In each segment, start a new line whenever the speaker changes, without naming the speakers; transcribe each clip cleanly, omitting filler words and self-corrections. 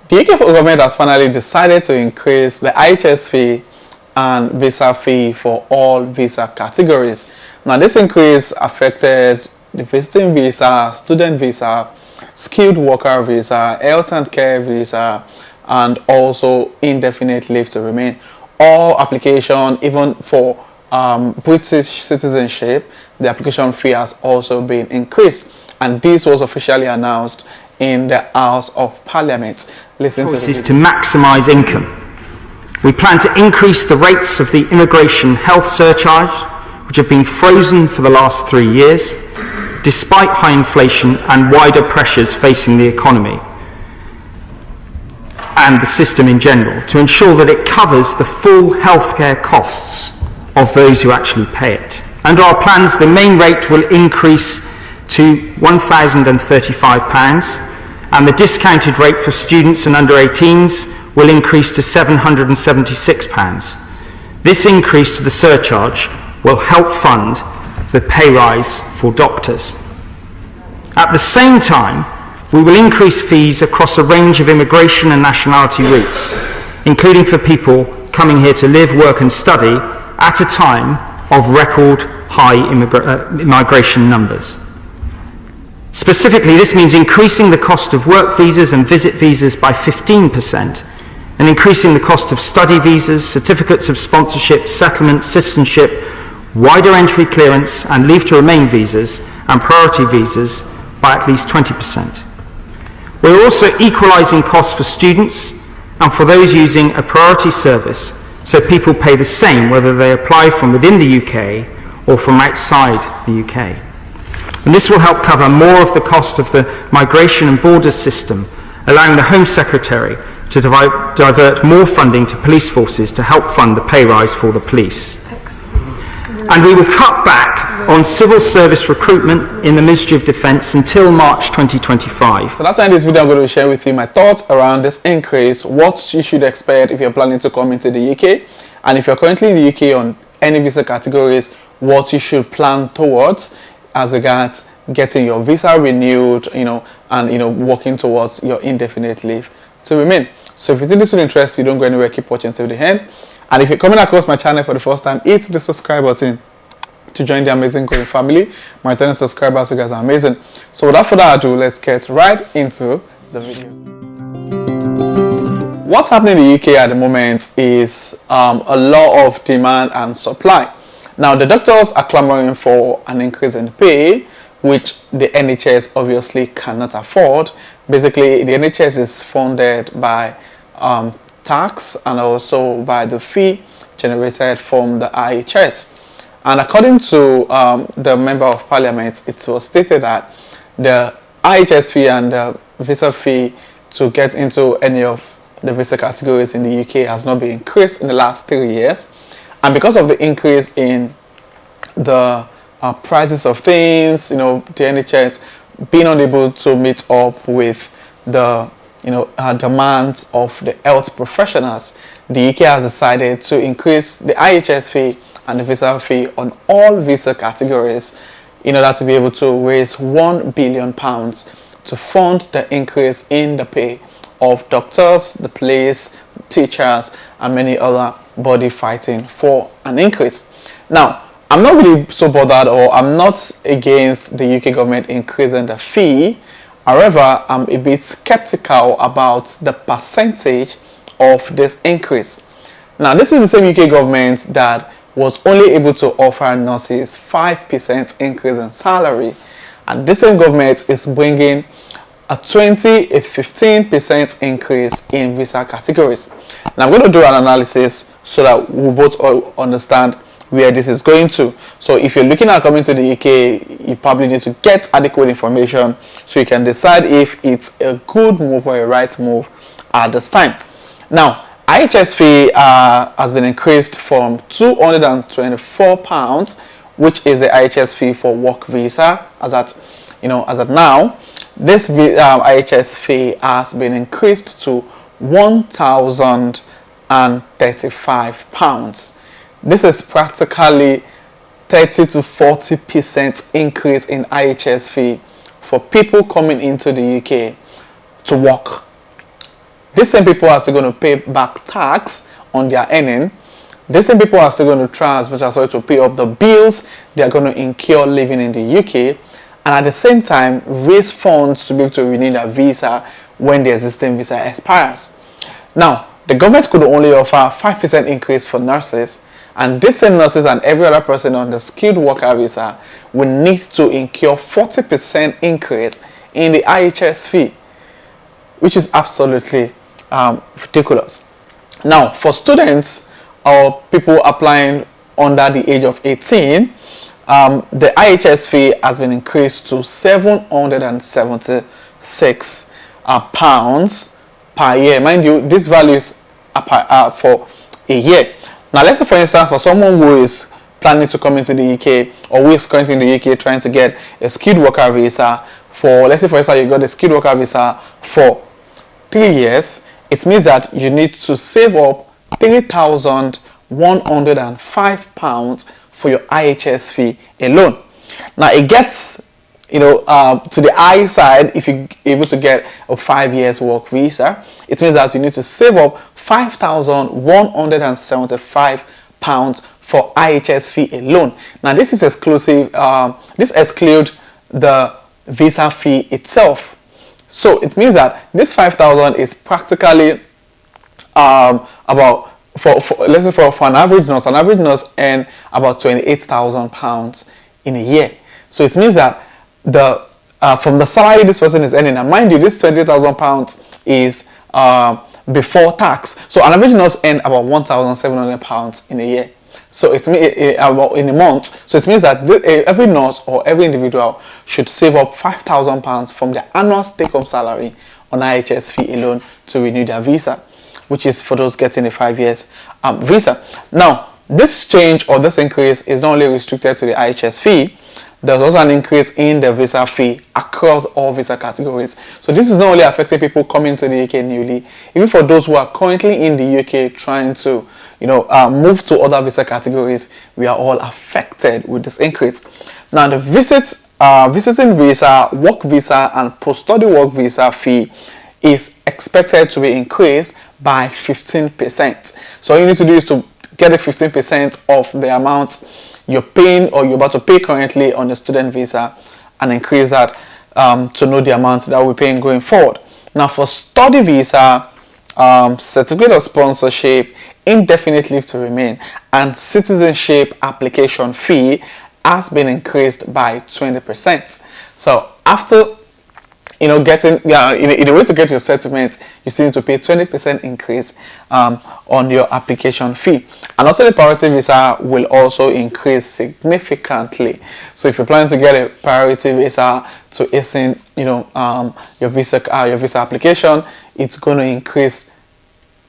The UK government has finally decided to increase the IHS fee and visa fee for all visa categories. Now, this increase affected the visiting visa, student visa, skilled worker visa, health and care visa, and also indefinite leave to remain. All application, even for British citizenship, the application fee has also been increased, and this was officially announced in the House of Parliament. Listen to
this. To maximise income, we plan to increase the rates of the immigration health surcharge, which have been frozen for the last 3 years, despite high inflation and wider pressures facing the economy and the system in general, to ensure that it covers the full healthcare costs of those who actually pay it. Under our plans, the main rate will increase to £1,035, and the discounted rate for students and under 18s will increase to £776. This increase to the surcharge will help fund the pay rise for doctors. At the same time, we will increase fees across a range of immigration and nationality routes, including for people coming here to live, work and study at a time of record high immigration numbers. Specifically, this means increasing the cost of work visas and visit visas by 15%, and increasing the cost of study visas, certificates of sponsorship, settlement, citizenship, wider entry clearance and leave to remain visas and priority visas by at least 20%. We're also equalising costs for students and for those using a priority service, so people pay the same whether they apply from within the UK or from outside the UK. And this will help cover more of the cost of the migration and borders system, allowing the Home Secretary to divert more funding to police forces to help fund the pay rise for the police. And we will cut back on civil service recruitment in the Ministry of Defence until March 2025.
So that's why in this video I'm going to share with you my thoughts around this increase, what you should expect if you're planning to come into the UK, and if you're currently in the UK on any visa categories, what you should plan towards as regards getting your visa renewed, and working towards your indefinite leave to remain. So if you think this will interest you, don't go anywhere, keep watching till the end. And if you're coming across my channel for the first time, hit the subscribe button to join the amazing growing family. My returning subscribers, you guys are amazing. So without further ado, let's get right into the video. What's happening in the UK at the moment is a law of demand and supply. Now, the doctors are clamoring for an increase in pay, which the NHS obviously cannot afford. Basically, the NHS is funded by tax and also by the fee generated from the IHS. And according to the Member of Parliament, it was stated that the IHS fee and the visa fee to get into any of the visa categories in the UK has not been increased in the last 3 years. And because of the increase in the prices of things, the NHS being unable to meet up with the demands of the health professionals, the UK has decided to increase the IHS fee and the visa fee on all visa categories in order to be able to raise £1 billion to fund the increase in the pay of doctors, the police, teachers, and many other body fighting for an increase. Now, I'm not really so bothered, or I'm not against the UK government increasing the fee. However, I'm a bit skeptical about the percentage of this increase. Now, this is the same UK government that was only able to offer nurses 5% increase in salary, and this same government is bringing a 15% increase in visa categories. Now, I'm going to do an analysis so that we both all understand where this is going to. So if you're looking at coming to the UK, you probably need to get adequate information so you can decide if it's a good move or a right move at this time. Now, IHS fee has been increased from £224, which is the IHS fee for work visa. As at now, this IHS fee has been increased to £1,035. This is practically 30 to 40% increase in IHS fee for people coming into the UK to work. These same people are still going to pay back tax on their earning. These same people are still going to try as much as well to pay up the bills they are going to incur living in the UK, and at the same time raise funds to be able to renew their visa when the existing visa expires. Now, the government could only offer 5% increase for nurses, and these same nurses and every other person on the skilled worker visa will need to incur 40% increase in the IHS fee, which is absolutely ridiculous. Now, for students or people applying under the age of 18, the IHS fee has been increased to £776 pounds per year. Mind you, this values for a year. Now, let's say for instance, for someone who is planning to come into the UK, or who is currently in the UK trying to get a skilled worker visa for, let's say for instance, you got a skilled worker visa for 3 years, it means that you need to save up £3,105 for your IHS fee alone. Now, it gets, to the high side if you're able to get a 5 years work visa. It means that you need to save up £5,175 for IHS fee alone. Now, this is exclusive. This excludes the visa fee itself. So it means that this 5,000 is practically about let's say for an average nurse earn about £28,000 in a year. So it means that the from the salary this person is earning, and mind you, this £28,000 is before tax. So an average nurse earn about £1,700 in a year. So it's about in a month. So it means that every nurse or every individual should save up £5,000 from their annual take-home salary on IHS fee alone to renew their visa, which is for those getting a 5 years visa. Now, this change or this increase is not only restricted to the IHS fee. There's also an increase in the visa fee across all visa categories. So this is not only affecting people coming to the UK newly, even for those who are currently in the UK trying to move to other visa categories, we are all affected with this increase. Now, the visiting visa, work visa and post-study work visa fee is expected to be increased by 15%. So all you need to do is to get a 15% of the amount you're paying or you're about to pay currently on the student visa, and increase that to know the amount that we're paying going forward. Now, for study visa, certificate of sponsorship, indefinite leave to remain, and citizenship application fee has been increased by 20%. So after getting in a way to get your settlement, you still need to pay 20% increase on your application fee. And also the priority visa will also increase significantly. So if you're planning to get a priority visa to hasten your visa application, it's going to increase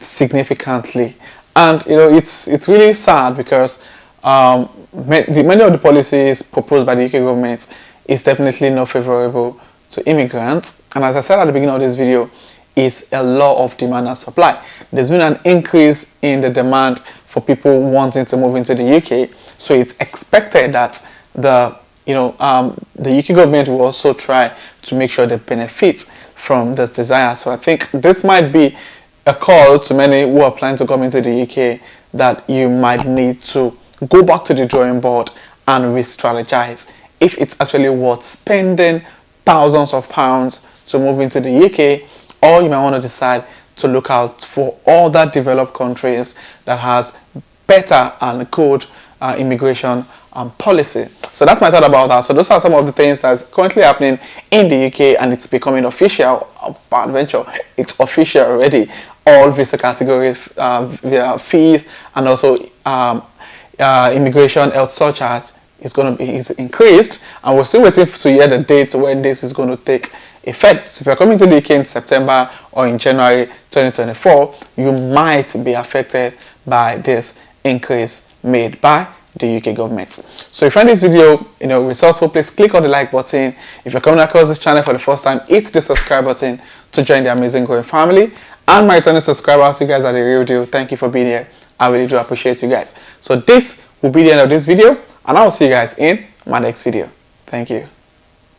significantly. And it's really sad because many of the policies proposed by the UK government is definitely not favorable to immigrants. And as I said at the beginning of this video, is a law of demand and supply. There's been an increase in the demand for people wanting to move into the UK, so it's expected that the UK government will also try to make sure they benefit from this desire. So I think this might be a call to many who are planning to come into the UK that you might need to go back to the drawing board and re-strategize if it's actually worth spending thousands of pounds to move into the UK, or you might want to decide to look out for other developed countries that has better and good immigration policy. So that's my thought about that. So those are some of the things that's currently happening in the UK, and it's becoming official. Bad venture, it's official already. All visa categories, fees, and also immigration health surcharge is increased, and we're still waiting to hear the date when this is going to take effect. So if you're coming to the UK in September or in January 2024, you might be affected by this increase made by the UK government. So if you find this video resourceful, please click on the like button. If you're coming across this channel for the first time, hit the subscribe button to join the amazing growing family. And my returning subscribers, you guys are the real deal. Thank you for being here. I really do appreciate you guys. So this will be the end of this video, and I'll see you guys in my next video. Thank you.